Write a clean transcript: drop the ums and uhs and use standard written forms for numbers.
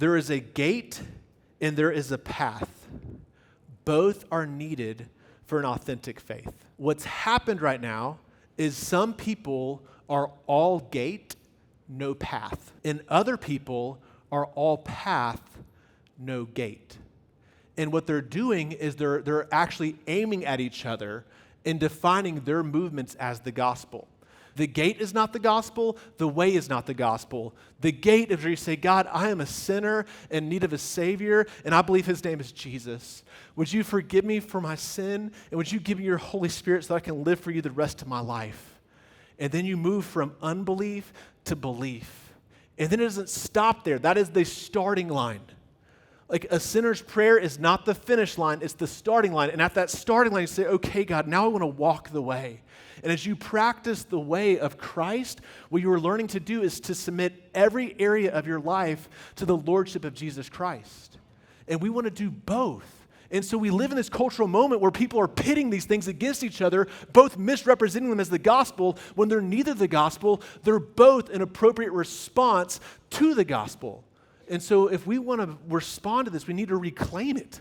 There is a gate and there is a path. Both are needed for an authentic faith. What's happened right now is some people are all gate, no path. And other people are all path, no gate. And what they're doing is they're actually aiming at each other and defining their movements as the gospel. The gate is not the gospel. The way is not the gospel. The gate is where you say, God, I am a sinner in need of a Savior, and I believe His name is Jesus. Would you forgive me for my sin, and would you give me your Holy Spirit so that I can live for you the rest of my life? And then you move from unbelief to belief. And then it doesn't stop there. That is the starting line. Like a sinner's prayer is not the finish line, it's the starting line. And at that starting line, you say, okay, God, now I want to walk the way. And as you practice the way of Christ, what you are learning to do is to submit every area of your life to the lordship of Jesus Christ. And we want to do both. And so we live in this cultural moment where people are pitting these things against each other, both misrepresenting them as the gospel. When they're neither the gospel, they're both an appropriate response to the gospel. And so if we want to respond to this, we need to reclaim it.